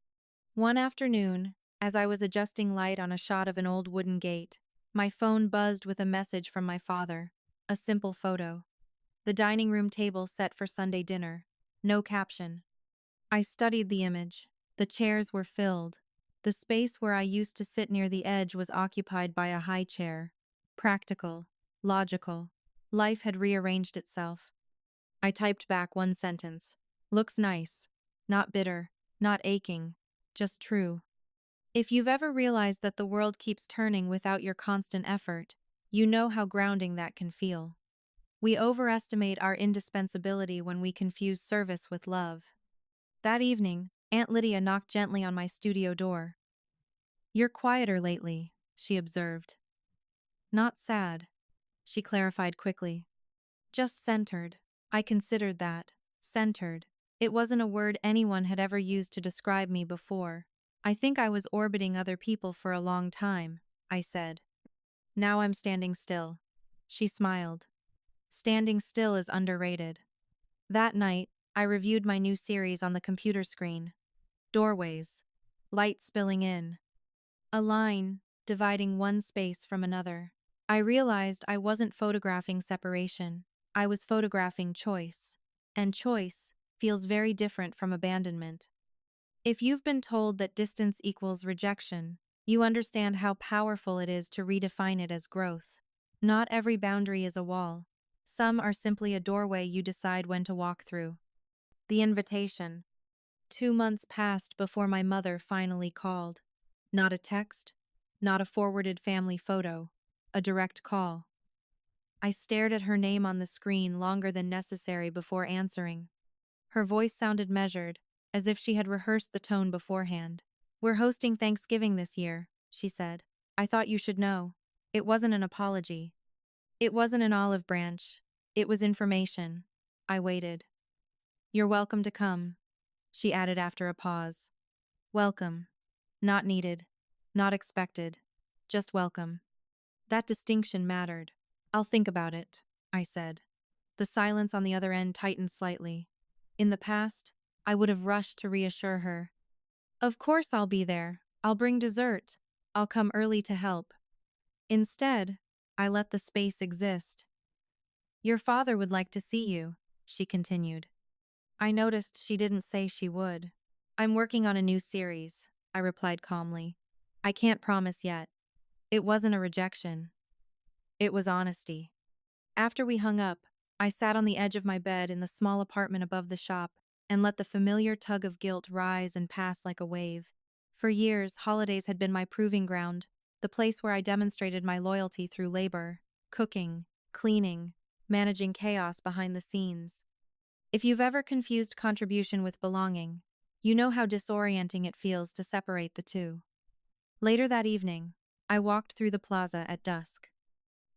One afternoon, as I was adjusting light on a shot of an old wooden gate, my phone buzzed with a message from my father. A simple photo. The dining room table set for Sunday dinner. No caption. I studied the image. The chairs were filled. The space where I used to sit near the edge was occupied by a high chair. Practical. Logical. Life had rearranged itself. I typed back one sentence. Looks nice. Not bitter. Not aching. Just true. If you've ever realized that the world keeps turning without your constant effort, you know how grounding that can feel. We overestimate our indispensability when we confuse service with love. That evening, Aunt Lydia knocked gently on my studio door. You're quieter lately, she observed. Not sad, she clarified quickly. Just centered. I considered that. Centered. It wasn't a word anyone had ever used to describe me before. I think I was orbiting other people for a long time, I said. Now I'm standing still. She smiled. Standing still is underrated. That night, I reviewed my new series on the computer screen. Doorways. Light spilling in. A line dividing one space from another. I realized I wasn't photographing separation. I was photographing choice. And choice feels very different from abandonment. If you've been told that distance equals rejection, you understand how powerful it is to redefine it as growth. Not every boundary is a wall. Some are simply a doorway you decide when to walk through. The invitation. 2 months passed before my mother finally called. Not a text, not a forwarded family photo, a direct call. I stared at her name on the screen longer than necessary before answering. Her voice sounded measured, as if she had rehearsed the tone beforehand. "We're hosting Thanksgiving this year," she said. "I thought you should know." It wasn't an apology. It wasn't an olive branch. It was information. I waited. "You're welcome to come," she added after a pause. "Welcome. Not needed. Not expected. Just welcome." That distinction mattered. "I'll think about it," I said. The silence on the other end tightened slightly. In the past, I would have rushed to reassure her. "Of course I'll be there. I'll bring dessert. I'll come early to help." Instead, I let the space exist. "Your father would like to see you," she continued. I noticed she didn't say she would. "I'm working on a new series," I replied calmly. "I can't promise yet." It wasn't a rejection. It was honesty. After we hung up, I sat on the edge of my bed in the small apartment above the shop and let the familiar tug of guilt rise and pass like a wave. For years, holidays had been my proving ground, the place where I demonstrated my loyalty through labor, cooking, cleaning, managing chaos behind the scenes. If you've ever confused contribution with belonging, you know how disorienting it feels to separate the two. Later that evening, I walked through the plaza at dusk.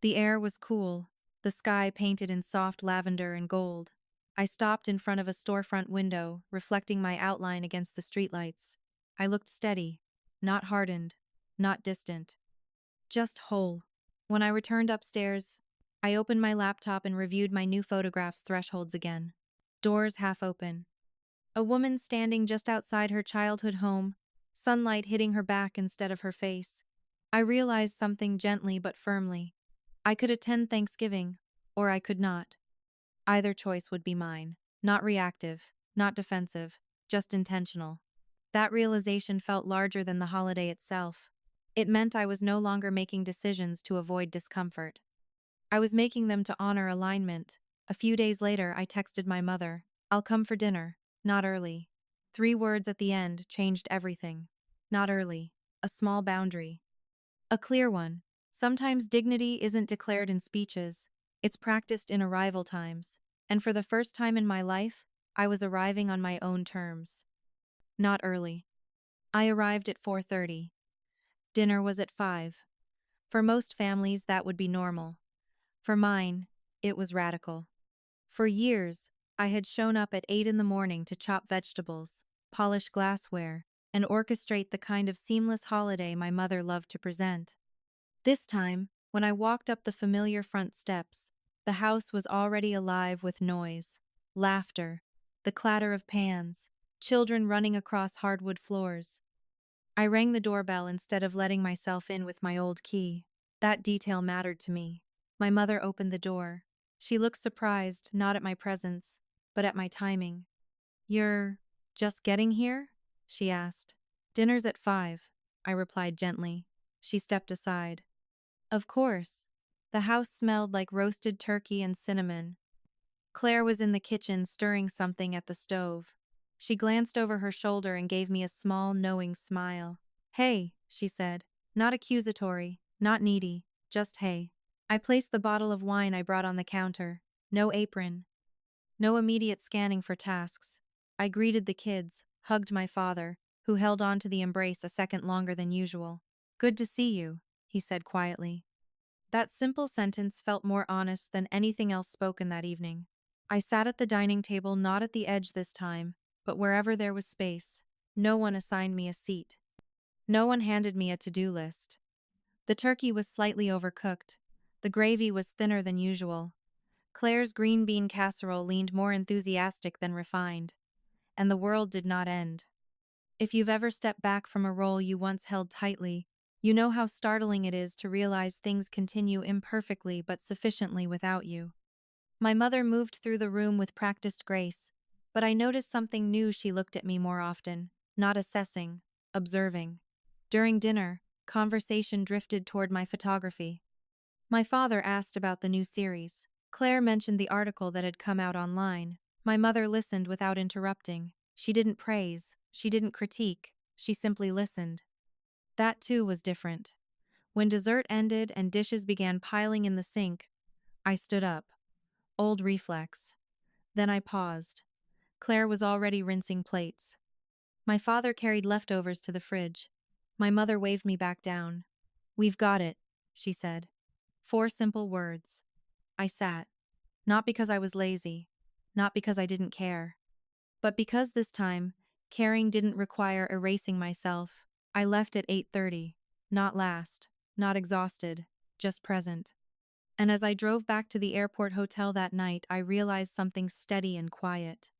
The air was cool, the sky painted in soft lavender and gold. I stopped in front of a storefront window, reflecting my outline against the streetlights. I looked steady, not hardened, not distant, just whole. When I returned upstairs, I opened my laptop and reviewed my new photograph's thresholds again. Doors half open. A woman standing just outside her childhood home, sunlight hitting her back instead of her face. I realized something gently but firmly. I could attend Thanksgiving, or I could not. Either choice would be mine. Not reactive, not defensive, just intentional. That realization felt larger than the holiday itself. It meant I was no longer making decisions to avoid discomfort. I was making them to honor alignment. A few days later, I texted my mother, "I'll come for dinner, not early." 3 words at the end changed everything. Not early. A small boundary. A clear one. Sometimes dignity isn't declared in speeches, it's practiced in arrival times. And for the first time in my life, I was arriving on my own terms. Not early. I arrived at 4:30. Dinner was at 5. For most families, that would be normal. For mine, it was radical. For years, I had shown up at 8 in the morning to chop vegetables, polish glassware, and orchestrate the kind of seamless holiday my mother loved to present. This time, when I walked up the familiar front steps, the house was already alive with noise, laughter, the clatter of pans, children running across hardwood floors. I rang the doorbell instead of letting myself in with my old key. That detail mattered to me. My mother opened the door. She looked surprised, not at my presence, but at my timing. "You're just getting here?" she asked. "Dinner's at 5, I replied gently. She stepped aside. Of course. The house smelled like roasted turkey and cinnamon. Claire was in the kitchen stirring something at the stove. She glanced over her shoulder and gave me a small, knowing smile. "Hey," she said. Not accusatory, not needy, just hey. I placed the bottle of wine I brought on the counter. No apron. No immediate scanning for tasks. I greeted the kids, hugged my father, who held on to the embrace a second longer than usual. "Good to see you," he said quietly. That simple sentence felt more honest than anything else spoken that evening. I sat at the dining table, not at the edge this time, but wherever there was space. No one assigned me a seat. No one handed me a to-do list. The turkey was slightly overcooked. The gravy was thinner than usual. Claire's green bean casserole leaned more enthusiastic than refined. And the world did not end. If you've ever stepped back from a role you once held tightly, you know how startling it is to realize things continue imperfectly but sufficiently without you. My mother moved through the room with practiced grace, but I noticed something new. She looked at me more often, not assessing, observing. During dinner, conversation drifted toward my photography. My father asked about the new series. Claire mentioned the article that had come out online. My mother listened without interrupting. She didn't praise, she didn't critique, she simply listened. That too was different. When dessert ended and dishes began piling in the sink, I stood up. Old reflex. Then I paused. Claire was already rinsing plates. My father carried leftovers to the fridge. My mother waved me back down. "We've got it," she said. 4 simple words. I sat. Not because I was lazy. Not because I didn't care. But because this time, caring didn't require erasing myself. I left at 8:30. Not last. Not exhausted. Just present. And as I drove back to the airport hotel that night, I realized something steady and quiet.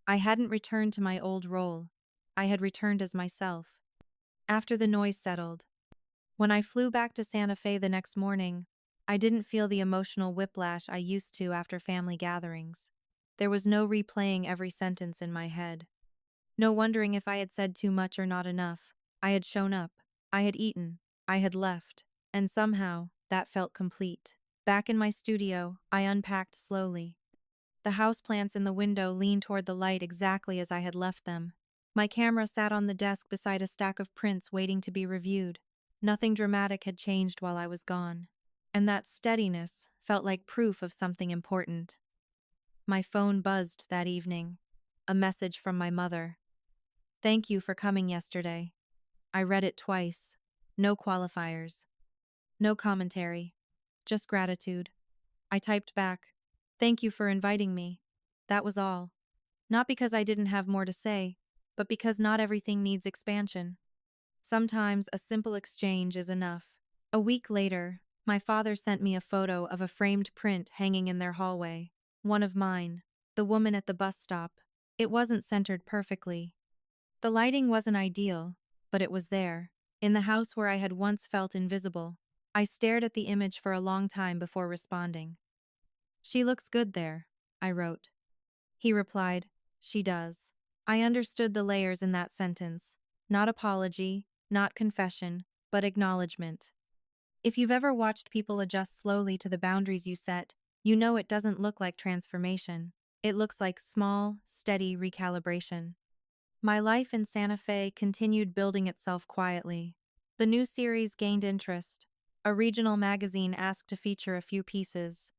I hadn't returned to my old role. I had returned as myself. After the noise settled, when I flew back to Santa Fe the next morning, I didn't feel the emotional whiplash I used to after family gatherings. There was no replaying every sentence in my head. No wondering if I had said too much or not enough. I had shown up. I had eaten. I had left. And somehow, that felt complete. Back in my studio, I unpacked slowly. The houseplants in the window leaned toward the light exactly as I had left them. My camera sat on the desk beside a stack of prints waiting to be reviewed. Nothing dramatic had changed while I was gone. And that steadiness felt like proof of something important. My phone buzzed that evening. A message from my mother. "Thank you for coming yesterday." I read it twice. No qualifiers. No commentary. Just gratitude. I typed back, "Thank you for inviting me." That was all. Not because I didn't have more to say, but because not everything needs expansion. Sometimes a simple exchange is enough. A week later, my father sent me a photo of a framed print hanging in their hallway. One of mine, the woman at the bus stop. It wasn't centered perfectly. The lighting wasn't ideal, but it was there, in the house where I had once felt invisible. I stared at the image for a long time before responding. "She looks good there," I wrote. He replied, "She does." I understood the layers in that sentence. Not apology, not confession, but acknowledgement. If you've ever watched people adjust slowly to the boundaries you set, you know it doesn't look like transformation. It looks like small, steady recalibration. My life in Santa Fe continued building itself quietly. The new series gained interest. A regional magazine asked to feature a few pieces.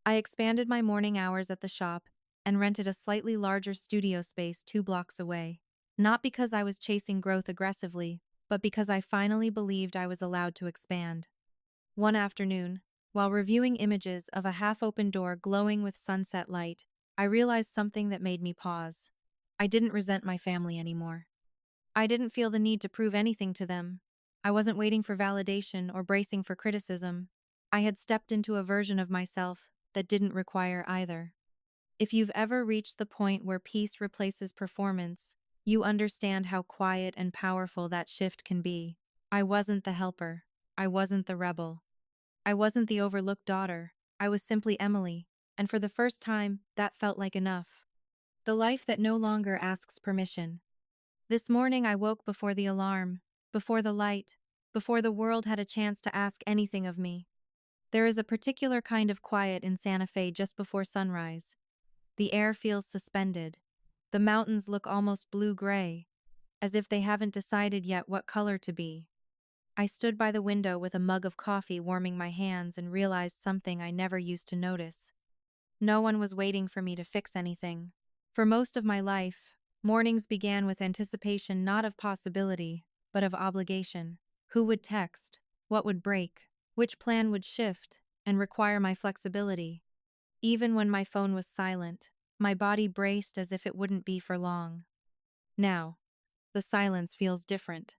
I expanded my morning hours at the shop and rented a slightly larger studio space 2 blocks away. Not because I was chasing growth aggressively, but because I finally believed I was allowed to expand. One afternoon, while reviewing images of a half-open door glowing with sunset light, I realized something that made me pause. I didn't resent my family anymore. I didn't feel the need to prove anything to them. I wasn't waiting for validation or bracing for criticism. I had stepped into a version of myself that didn't require either. If you've ever reached the point where peace replaces performance, you understand how quiet and powerful that shift can be. I wasn't the helper. I wasn't the rebel. I wasn't the overlooked daughter. I was simply Emily, and for the first time, that felt like enough. The life that no longer asks permission. This morning I woke before the alarm, before the light, before the world had a chance to ask anything of me. There is a particular kind of quiet in Santa Fe just before sunrise. The air feels suspended. The mountains look almost blue-gray, as if they haven't decided yet what color to be. I stood by the window with a mug of coffee warming my hands and realized something I never used to notice. No one was waiting for me to fix anything. For most of my life, mornings began with anticipation not of possibility, but of obligation. Who would text? What would break? Which plan would shift and require my flexibility? Even when my phone was silent, my body braced as if it wouldn't be for long. Now, the silence feels different.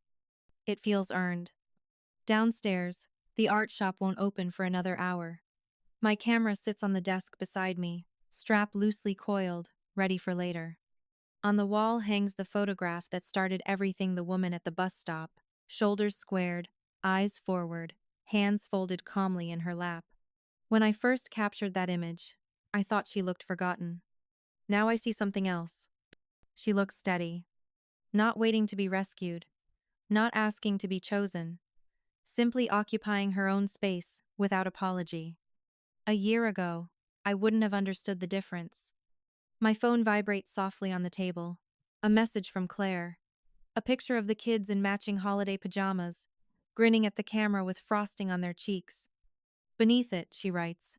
It feels earned. Downstairs, the art shop won't open for another hour. My camera sits on the desk beside me, strap loosely coiled, ready for later. On the wall hangs the photograph that started everything, the woman at the bus stop, shoulders squared, eyes forward, hands folded calmly in her lap. When I first captured that image, I thought she looked forgotten. Now I see something else. She looks steady, not waiting to be rescued, not asking to be chosen, simply occupying her own space without apology. A year ago, I wouldn't have understood the difference. My phone vibrates softly on the table. A message from Claire. A picture of the kids in matching holiday pajamas, grinning at the camera with frosting on their cheeks. Beneath it, she writes,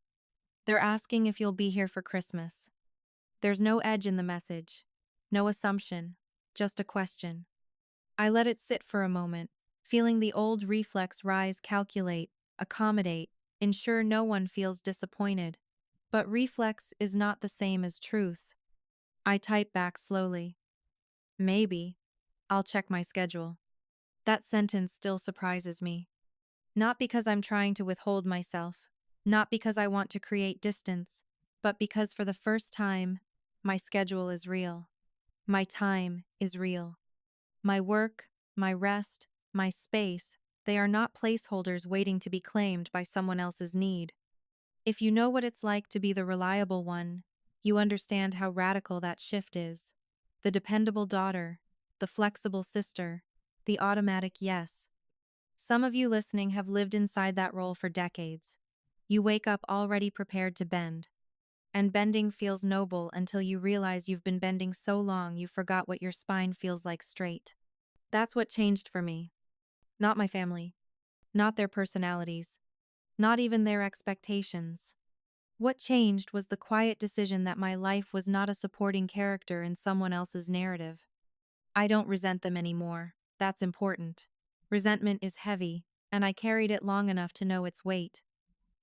"They're asking if you'll be here for Christmas." There's no edge in the message, no assumption, just a question. I let it sit for a moment, feeling the old reflex rise, calculate, accommodate, ensure no one feels disappointed. But reflex is not the same as truth. I type back slowly. Maybe. I'll check my schedule. That sentence still surprises me. Not because I'm trying to withhold myself, not because I want to create distance, but because for the first time, my schedule is real. My time is real. My work, my rest, my space, they are not placeholders waiting to be claimed by someone else's need. If you know what it's like to be the reliable one, you understand how radical that shift is. The dependable daughter, the flexible sister, the automatic yes. Some of you listening have lived inside that role for decades. You wake up already prepared to bend. And bending feels noble until you realize you've been bending so long you forgot what your spine feels like straight. That's what changed for me. Not my family. Not their personalities. Not even their expectations. What changed was the quiet decision that my life was not a supporting character in someone else's narrative. I don't resent them anymore. That's important. Resentment is heavy, and I carried it long enough to know its weight.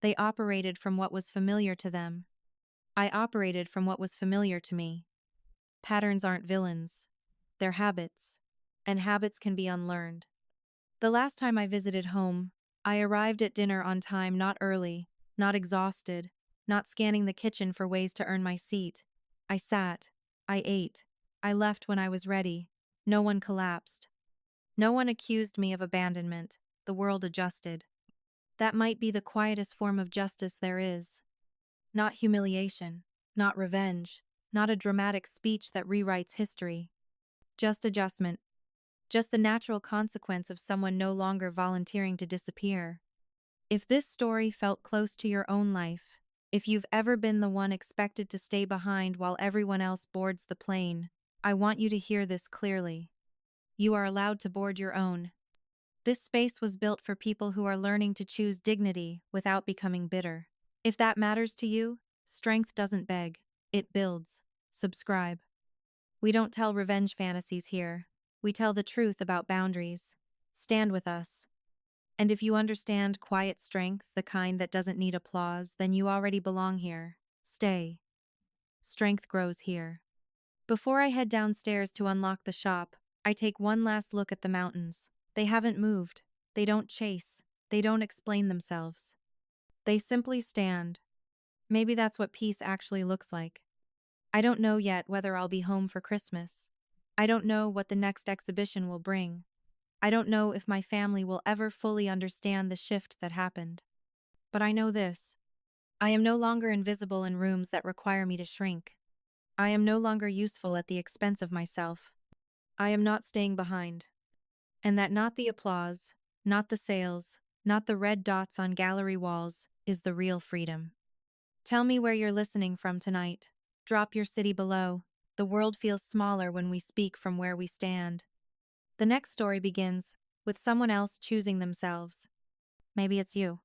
They operated from what was familiar to them. I operated from what was familiar to me. Patterns aren't villains. They're habits. And habits can be unlearned. The last time I visited home, I arrived at dinner on time, not early, not exhausted, not scanning the kitchen for ways to earn my seat. I sat. I ate. I left when I was ready. No one collapsed. No one accused me of abandonment. The world adjusted. That might be the quietest form of justice there is. Not humiliation, not revenge, not a dramatic speech that rewrites history. Just adjustment. Just the natural consequence of someone no longer volunteering to disappear. If this story felt close to your own life, if you've ever been the one expected to stay behind while everyone else boards the plane, I want you to hear this clearly. You are allowed to board your own. This space was built for people who are learning to choose dignity without becoming bitter. If that matters to you, strength doesn't beg, it builds. Subscribe. We don't tell revenge fantasies here. We tell the truth about boundaries. Stand with us. And if you understand quiet strength, the kind that doesn't need applause, then you already belong here. Stay. Strength grows here. Before I head downstairs to unlock the shop, I take one last look at the mountains. They haven't moved. They don't chase. They don't explain themselves. They simply stand. Maybe that's what peace actually looks like. I don't know yet whether I'll be home for Christmas. I don't know what the next exhibition will bring. I don't know if my family will ever fully understand the shift that happened. But I know this. I am no longer invisible in rooms that require me to shrink. I am no longer useful at the expense of myself. I am not staying behind. And that not the applause, not the sales, not the red dots on gallery walls, is the real freedom. Tell me where you're listening from tonight. Drop your city below. The world feels smaller when we speak from where we stand. The next story begins with someone else choosing themselves. Maybe it's you.